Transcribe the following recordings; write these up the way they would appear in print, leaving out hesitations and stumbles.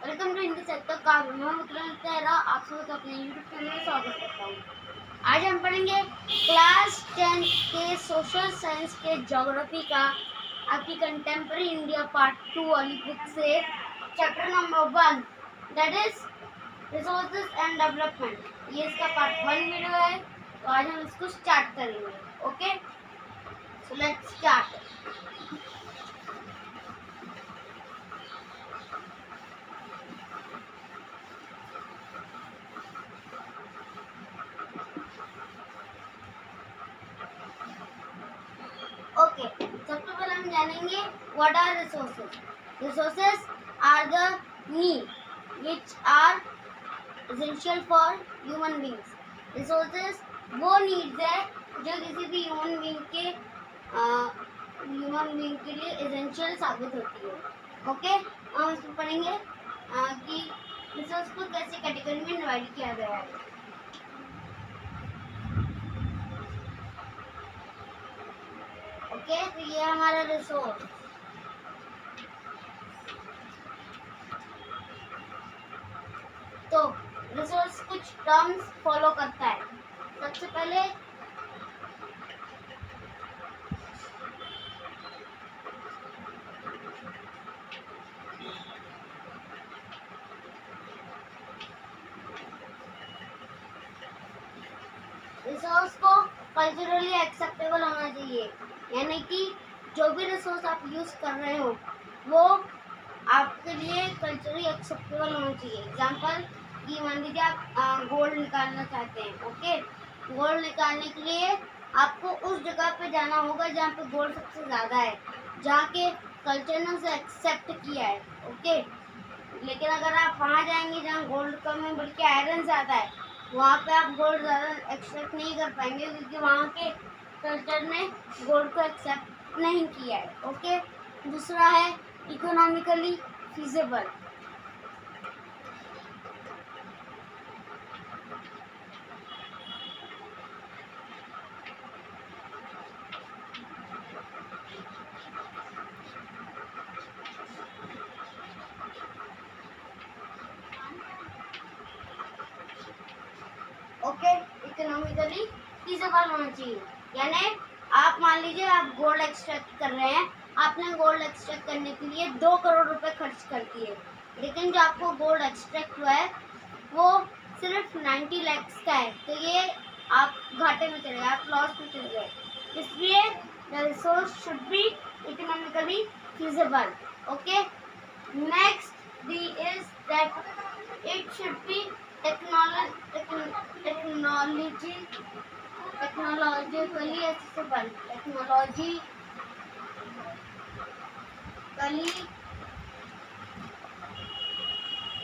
Welcome to Hindi sector का मैं विक्रम तेरा आप सबको अपने यूट्यूब चैनल में स्वागत करता हूँ। आज हम पढ़ेंगे क्लास 10 के सोशल साइंस के ज्योग्राफी का आपकी कंटेम्प्रेरी इंडिया पार्ट 2 वाली बुक से chapter number 1 that is resources and development. ये इसका पार्ट 1 वीडियो है, तो आज हम इसको स्टार्ट करेंगे। Okay, so let's start. Okay, सबसे पहले हम जानेंगे what are resources. Resources are the need which are essential for human beings. Resources वो नीड्स है जो किसी भी ह्यूमन बींग के लिए एसेंशियल साबित होती है। ओके, हम इसमें पढ़ेंगे कि रिसोर्स को कैसे कैटेगरी में डिवाइड किया गया है। ओके, तो ये हमारा रिसोर्स। तो रिसोर्स कुछ टर्म्स फॉलो करता है। सबसे पहले रिसोर्स को कल्चरली एक्सेप्टेबल होना चाहिए, यानी कि जो भी रिसोर्स आप यूज कर रहे हो वो आपके लिए कल्चरली एक्सेप्टेबल होना चाहिए। एग्जांपल कि मान लीजिए आप गोल्ड निकालना चाहते हैं। ओके, गोल्ड निकालने के लिए आपको उस जगह पे जाना होगा जहाँ पे गोल्ड सबसे ज़्यादा है, जहाँ के कल्चर ने उसे एक्सेप्ट किया है। ओके, लेकिन अगर आप वहाँ जाएंगे जहाँ गोल्ड कम है बल्कि आयरन ज़्यादा है, वहाँ पे आप गोल्ड ज़्यादा एक्सेप्ट नहीं कर पाएंगे क्योंकि वहाँ के कल्चर ने गोल्ड को एक्सेप्ट नहीं किया है। ओके, दूसरा है economically feasible. Okay, economically feasible होना चाहिए, यानी आप मान लीजिए आप गोल्ड एक्सट्रैक्ट कर रहे हैं, आपने गोल्ड एक्सट्रैक्ट करने के लिए 2 करोड़ रुपए खर्च कर दिए, लेकिन जो आपको गोल्ड एक्सट्रैक्ट हुआ है वो सिर्फ 90 लाख का है, तो ये आप घाटे में चले गए, आप लॉस में चले गए। इसलिए the resource should be economically feasible. Okay, next D is that it should be technologically accessible.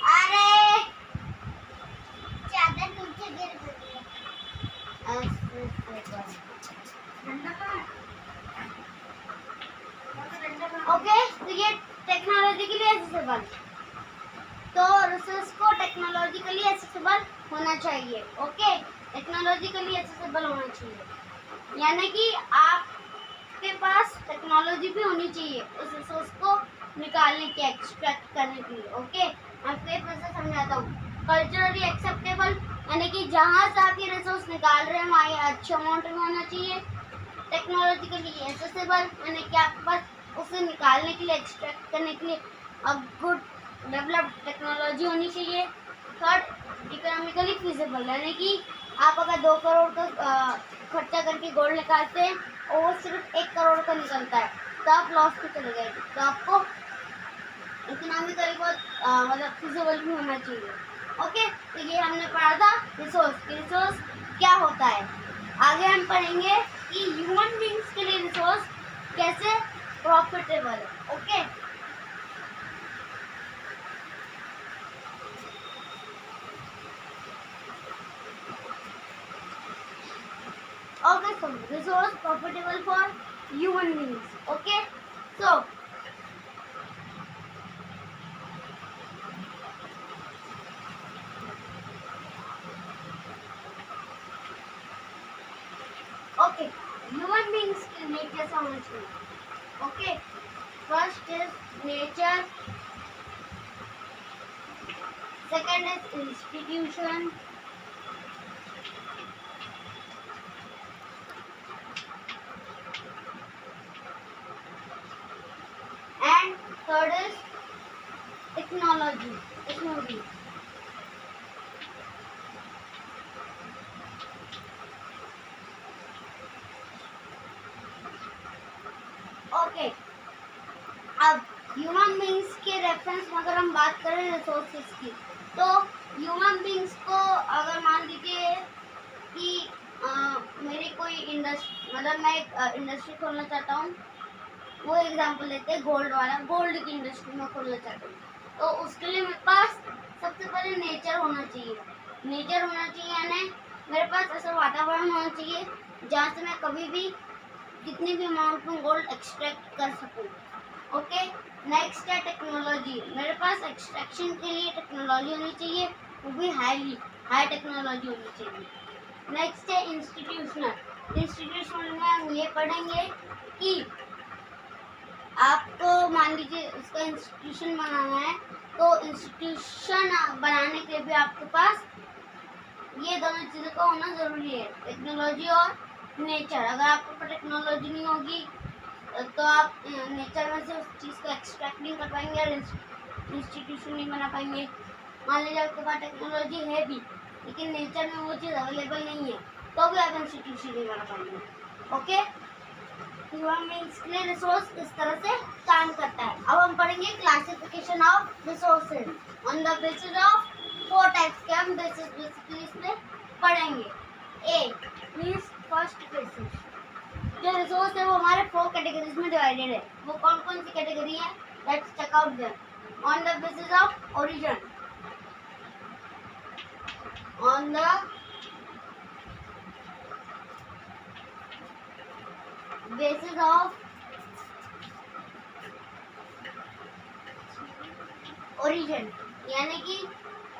अरे चादर नीचे गिर गई है। ओके, तो ये टेक्नोलॉजिकली एक्सेसिबल, तो रिसोर्स को टेक्नोलॉजिकली एक्सेसिबल होना चाहिए। ओके, टेक्नोलॉजिकली एक्सेसिबल होना चाहिए, यानी कि आपके पास टेक्नोलॉजी भी होनी चाहिए उस रिसोर्स को निकालने के, एक्सट्रैक्ट करने के लिए। ओके, मैं फिर से समझाता हूँ। कल्चरली एक्सेप्टेबल यानी कि जहाँ से आप ये रिसोर्स निकाल रहे हैं वहाँ ये अच्छे अमाउंट में होना चाहिए। टेक्नोलॉजिकली एक्सेसिबल यानी कि आपके पास उसे निकालने के लिए, एक्सट्रैक्ट करने के लिए गुड डेवलप्ड टेक्नोलॉजी होनी चाहिए। थर्ड, इकोनॉमिकली फीजिबल यानी कि आप अगर 2 करोड़ का खर्चा करके गोल्ड निकालते हैं और वो सिर्फ 1 करोड़ का निकलता है, तो आप लॉस पे चले गए। तो आपको इकोनॉमिकली बहुत मतलब फीजिबल भी होना चाहिए। ओके, तो ये हमने पढ़ा था रिसोर्स। रिसोर्स क्या होता है, आगे हम पढ़ेंगे कि ह्यूमन बींग्स के लिए रिसोर्स कैसे प्रॉफिटेबल है। Okay, okay, so resource profitable for human beings. Okay, so okay, human beings के लिए कैसा होना चाहिए। Okay, first is nature Second is institution. And third is technology. Okay, अब ह्यूमन बींग्स के रेफरेंस में अगर हम बात करें रिसोर्सेज की, तो ह्यूमन बींग्स को अगर मान लीजिए कि मेरी कोई इंडस्ट्री, मतलब मैं एक इंडस्ट्री खोलना चाहता हूँ, वो एग्जांपल लेते हैं गोल्ड वाला, गोल्ड की इंडस्ट्री में खोलना चाहता हूँ, तो उसके लिए मेरे पास सबसे पहले नेचर होना चाहिए। यानी मेरे पास ऐसा वातावरण होना चाहिए जहाँ से मैं कभी भी कितनी भी अमाउंट में गोल्ड एक्सट्रैक्ट कर सकूँ। ओके, नेक्स्ट है टेक्नोलॉजी। मेरे पास एक्सट्रैक्शन के लिए टेक्नोलॉजी होनी चाहिए, वो भी हाई टेक्नोलॉजी होनी चाहिए। नेक्स्ट है इंस्टीट्यूशनल में हम ये पढ़ेंगे कि आपको मान लीजिए उसका इंस्टीट्यूशन बनाना है, तो इंस्टीट्यूशन बनाने के लिए भी आपके पास ये दोनों चीज़ों का होना ज़रूरी है, टेक्नोलॉजी और नेचर। अगर आपके पास टेक्नोलॉजी नहीं होगी तो आप नेचर में से उस चीज़ को एक्सट्रैक्ट नहीं कर पाएंगे और इंस्टीट्यूशन नहीं बना पाएंगे। मान लीजिए आपके पास टेक्नोलॉजी है भी लेकिन नेचर में वो चीज़ अवेलेबल नहीं है, तो भी आप इंस्टीट्यूशन नहीं बना पाएंगे। ओके, ह्यूमन बींग्स के लिए रिसोर्स इस तरह से काम करता है। अब हम पढ़ेंगे classification of resources on the basis of 4 types के हम बेसिकली इसमें पढ़ेंगे। ए मीन्स फर्स्ट बेसिस, जो रिसोर्स है वो हमारे 4 कैटेगरीज में डिवाइडेड है। वो कौन कौन सी कैटेगरी है, let's check out them. On the basis of origin, on the basis of origin, यानी कि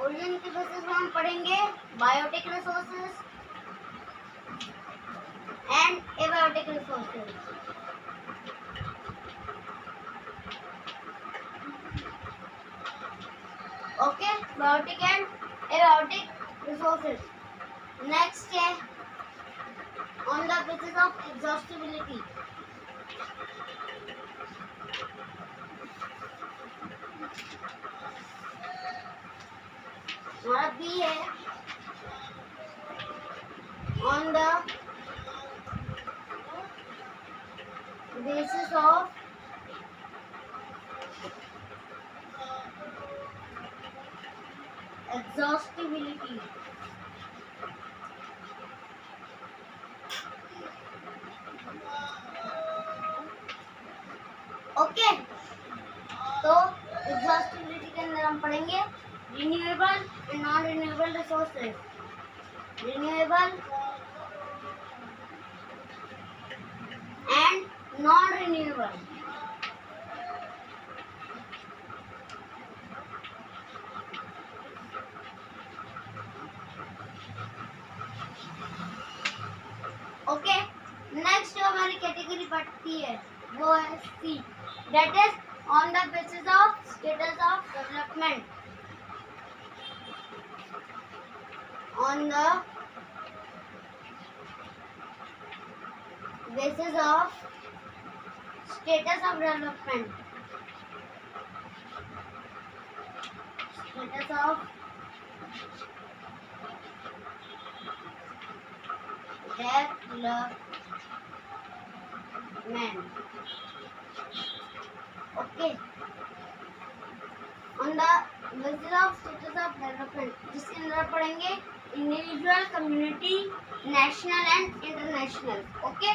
ओरिजिन के बेसिस पर हम पढ़ेंगे biotic resources and abiotic resources. Okay, biotic and abiotic resources. Next है on the basis of exhaustibility, हमारा B है on the basis of exhaustibility. Okay, तो एग्जॉस्टिबिलिटी के अंदर हम पढ़ेंगे renewable and non renewable resources. Renewable and non renewable. Okay, next जो हमारी कैटेगरी बढ़ती है वो है C, that is on the basis of status of development. On the basis of status of development, status of development. Okay, on the basis of status of development, जिसके अंदर पढ़ेंगे individual, community, national and international. Okay,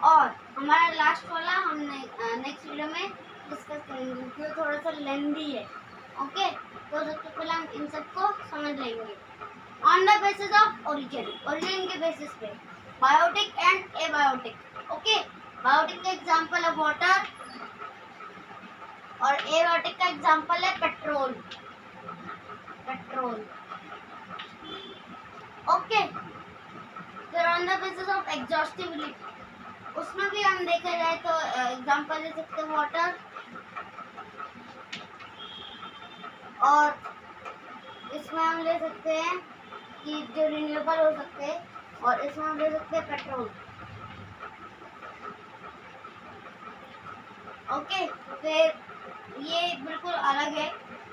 और हमारा last वाला हम next video में discuss करेंगे, जो थोड़ा सा लेंथी है। ओके, तो सबसे पहले हम इन सबको समझ लेंगे। On the basis of origin, origin के बेसिस पे biotic and abiotic. Okay, biotic का एग्जांपल है वाटर और एबायोटिक का एग्जांपल है पेट्रोल। ओके, फिर on the basis of exhaustibility, उसमें भी हम देखा जाए तो एग्जांपल दे सकते हैं वाटर और इसमें हम ले सकते हैं कि जो रिन्यूएबल हो सकते हैं, और इसमें हम ले सकते हैं पेट्रोल। ओके, फिर ये बिल्कुल अलग है,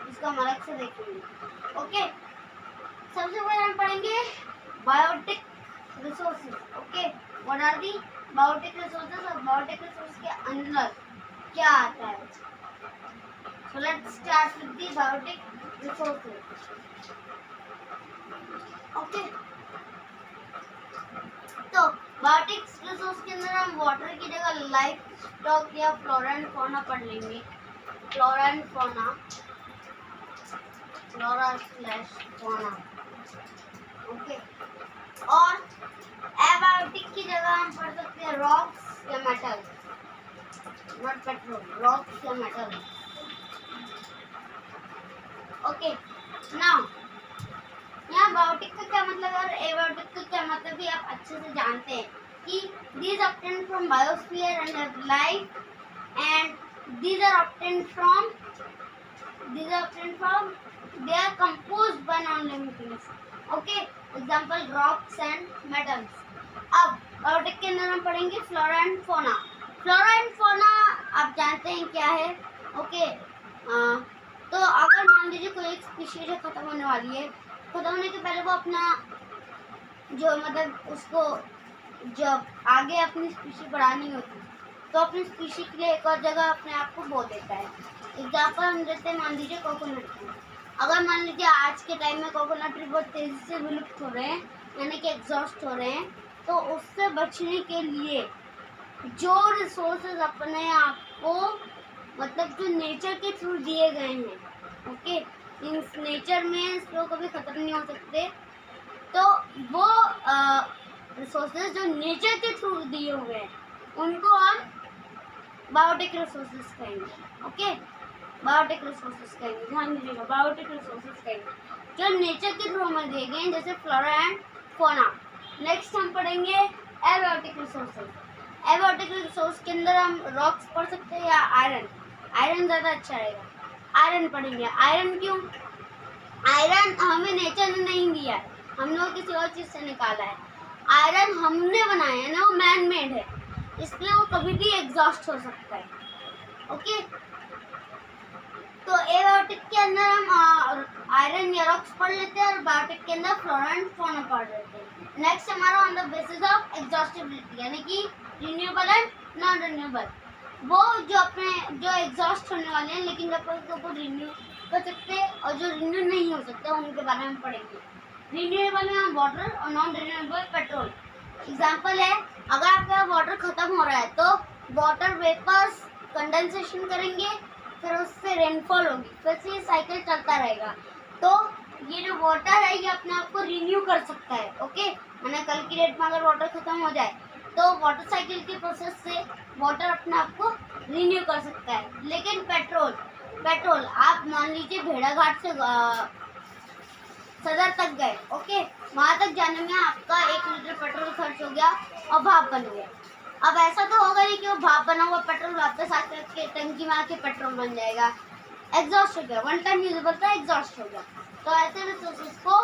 इसको हम अलग से देखेंगे। ओके, सबसे पहले हम पढ़ेंगे biotic resources. Okay, what are the biotic resources, और बायोटिक रिसोर्स के अंदर क्या आता है। So let's start with the biotic resources. Okay, तो बायोटिक रिसोर्स के अंदर हम वाटर की जगह लाइफ स्टॉक या फ्लोरा एंड फौना पढ़ लेंगे। Flora and fauna, flora fauna. Okay, और एबायोटिक की जगह हम पढ़ सकते हैं रॉक्स या मेटल, नॉट पेट्रोल, रॉक्स या मेटल। ओके, नाउ यहाँ बायोटिक का क्या मतलब है और एबायोटिक का क्या मतलब है आप अच्छे से जानते हैं कि these are obtained from biosphere and have life, and these are obtained from they are composed by non-living things. Okay, example rocks and metals. अब बायोटिक के अंदर हम पढ़ेंगे flora and fauna. Flora and fauna आप जानते हैं क्या है। ओके, तो अगर मान लीजिए कोई एक स्पीशीज खत्म होने वाली है, खत्म होने के पहले वो अपना जो मतलब उसको जब आगे अपनी स्पीशी बढ़ानी होती तो अपनी स्पीशी के लिए एक और जगह अपने आप को बो देता है। एग्जाम्पल हम देते हैं, मान लीजिए कोकोनट ट्री। अगर मान लीजिए आज के टाइम में कोकोनट ट्री बहुत तेज़ी से विलुप्त हो रहे हैं, यानी कि एग्जॉस्ट हो रहे हैं, तो उससे बचने के लिए जो रिसोर्सेज अपने आप को मतलब जो नेचर के थ्रू दिए गए हैं, ओके, इन नेचर में इसको कभी ख़त्म नहीं हो सकते, तो वो रिसोर्सेज जो नेचर के थ्रू दिए हुए हैं उनको हम बायोटिक रिसोर्सेज कहेंगे। ओके, बायोटिक रिसोर्सेज कहेंगे, ध्यान दीजिएगा, बायोटिक रिसोर्सेज कहेंगे जो नेचर के थ्रू हमें दिए गए हैं, जैसे फ्लोरा एंड फौना। नेक्स्ट हम पढ़ेंगे एबायोटिक रिसोर्सेज। एबायोटिक रिसोर्स के अंदर हम रॉक्स पढ़ सकते हैं या आयरन। आयरन ज़्यादा अच्छा रहेगा, आयरन पढ़ेंगे। आयरन क्यों? आयरन हमें नेचर ने नहीं दिया है, हम लोग किसी और चीज़ से निकाला है। आयरन हमने बनाया है ना, वो मैन मेड है, इसलिए वो कभी भी एग्जॉस्ट हो सकता है। ओके, तो एबायोटिक के अंदर हम आयरन या रॉक्स पढ़ लेते हैं और बायोटिक के अंदर फ्लोरा एंड फौना पढ़ लेते हैं। नेक्स्ट हमारा on the basis of exhaustibility, यानी कि रिन्यूएबल एंड नॉन रिन्यूएबल, वो जो एग्जॉस्ट होने वाले हैं लेकिन जब उसको रिन्यू कर सकते हैं और जो रिन्यू नहीं हो सकते उनके बारे में पढ़ेंगे। रिन्यूएबल में हम वाटर और नॉन रिन्यूएबल पेट्रोल। एग्जाम्पल है, अगर आपका वाटर खत्म हो रहा है तो वाटर वेपर्स कंडेंसेशन करेंगे, फिर उससे रेनफॉल होगी, फिर से ये साइकिल चलता रहेगा। तो ये जो वाटर है ये अपने आप को रिन्यू कर सकता है। ओके, मैंने कल की डेट में अगर वाटर खत्म हो जाए तो वाटर साइकिल के प्रोसेस से वाटर अपने आप को रिन्यू कर सकता है। लेकिन पेट्रोल आप मान लीजिए भेड़ाघाट से सदर तक गए, ओके, वहाँ तक जाने में आपका 1 लीटर पेट्रोल खर्च हो गया और भाप बन गया। अब ऐसा तो होगा नहीं कि वो भाप बना हुआ पेट्रोल वापस आकर के टंकी में आके पेट्रोल बन जाएगा, एग्जॉस्ट हो गया, वन टाइम यूजेबल था, एग्जॉस्ट हो गया। तो ऐसे रिसोर्सेज को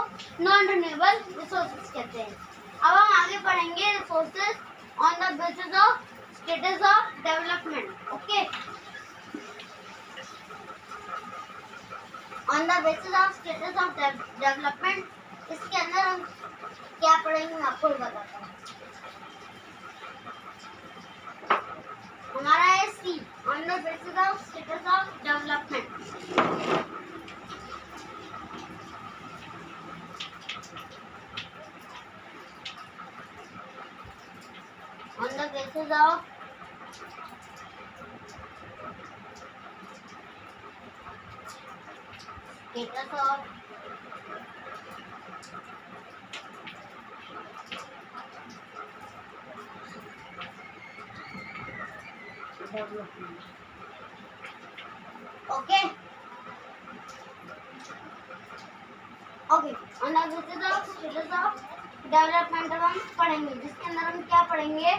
नॉन रिन्यूएबल रिसोर्सेज कहते हैं। अब हम आगे पढ़ेंगे resources on the basis of status of development. Okay, on the basis of status of development, इसके अंदर हम क्या पढ़ेंगे मैं आपको बताता हूँ। हमारा है C, on the basis of status of development. On the basis of status of development. Okay. Okay. On the basis of status of development हम पढ़ेंगे, जिसके अंदर हम क्या पढ़ेंगे,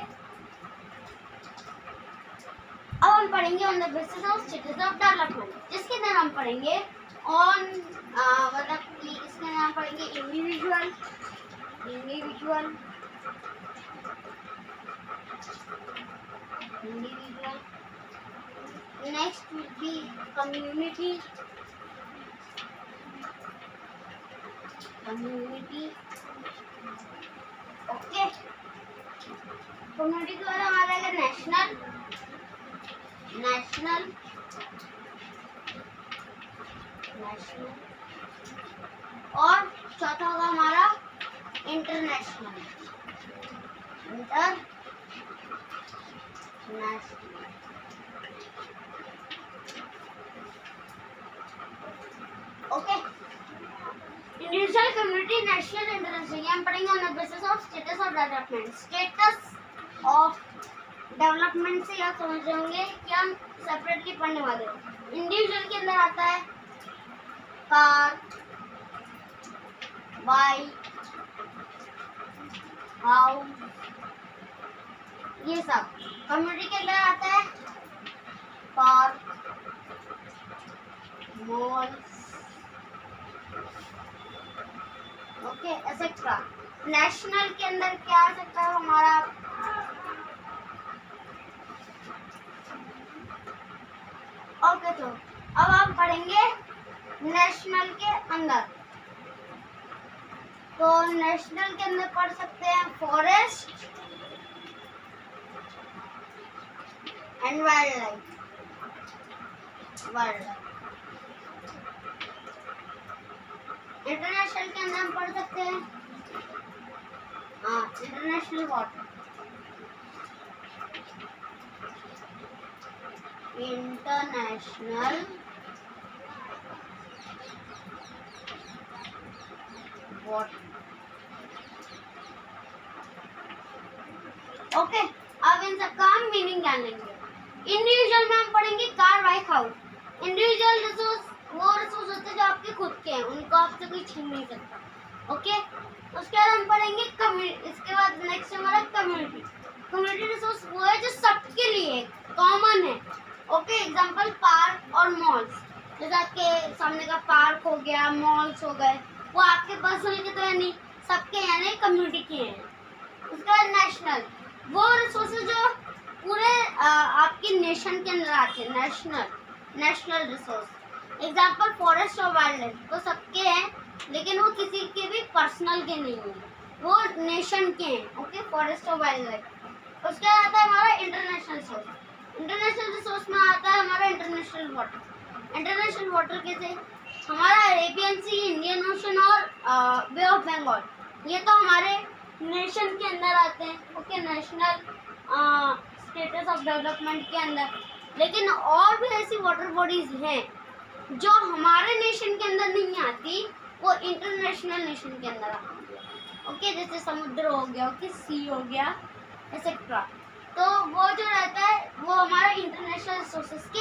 अब हम पढ़ेंगे on the basis of status of development, जिसके अंदर हम पढ़ेंगे ऑन मतलब कि इसके नाम पढ़ेंगे individual, individual, individual. Next will be community, community. Okay, community के बाद हमारा आएगा नेशनल, नेशनल, नेशनल। और चौथा होगा हमारा international, international. Okay, individual, community, national, international, ये हम पढ़ेंगे on the basis of status of development. Status of development से आप समझ जाएंगे कि हम सेपरेटली पढ़ने वाले हैं। इंडिविजुअल के अंदर आता है कार, बाइक, हाउस, ये सब। कम्युनिटी के अंदर आता है park, mall, okay, etcetera. National के अंदर क्या आ सकता है हमारा? ओके, तो अब हम पढ़ेंगे नेशनल के अंदर। तो नेशनल के अंदर पढ़ सकते हैं forest and wild life, wild life. International के अंदर हम पढ़ सकते हैं international water, international water. Okay, अब इन सबका हम मीनिंग जान लेंगे। इंडिविजुअल में हम पढ़ेंगे car, bike, house. Individual resource वो रिसोर्स होते हैं जो आपके खुद के हैं, उनको आपसे कोई छीन नहीं सकता। ओके, उसके बाद हम पढ़ेंगे कम्युनिटी। इसके बाद नेक्स्ट हमारा कम्युनिटी। कम्युनिटी रिसोर्स वो है जो सबके लिए कॉमन है। ओके, एग्जांपल पार्क और मॉल्स। जैसे आपके सामने का पार्क हो गया, मॉल्स हो गए, वो आपके पर्सनल के तो है नहीं, सबके यानी कम्युनिटी के हैं। उसके बाद नेशनल, वो रिसोर्सेज जो पूरे आपके नेशन के अंदर आते हैं, national, national resource. Example forest और वाइल्ड लाइफ, वो सबके हैं लेकिन वो किसी के भी पर्सनल के नहीं है, वो नेशन के हैं। ओके, फॉरेस्ट और वाइल्ड लाइफ। उसके बाद आता है हमारा इंटरनेशनल रिसोर्स। इंटरनेशनल रिसोर्स में आता है हमारा इंटरनेशनल वाटर। इंटरनेशनल वाटर कैसे? हमारा अरेबियन सी, इंडियन ओशन और बे ऑफ बंगाल, ये तो हमारे नेशन के अंदर आते हैं। Okay, national status of development के अंदर। लेकिन और भी ऐसी वाटर बॉडीज हैं जो हमारे नेशन के अंदर नहीं आती, वो इंटरनेशनल नेशन के अंदर आती है। ओके, जैसे समुद्र हो गया, ओके, सी हो गया, एक्सेट्रा। तो वो जो रहता है वो हमारा इंटरनेशनल रिसोर्सेज के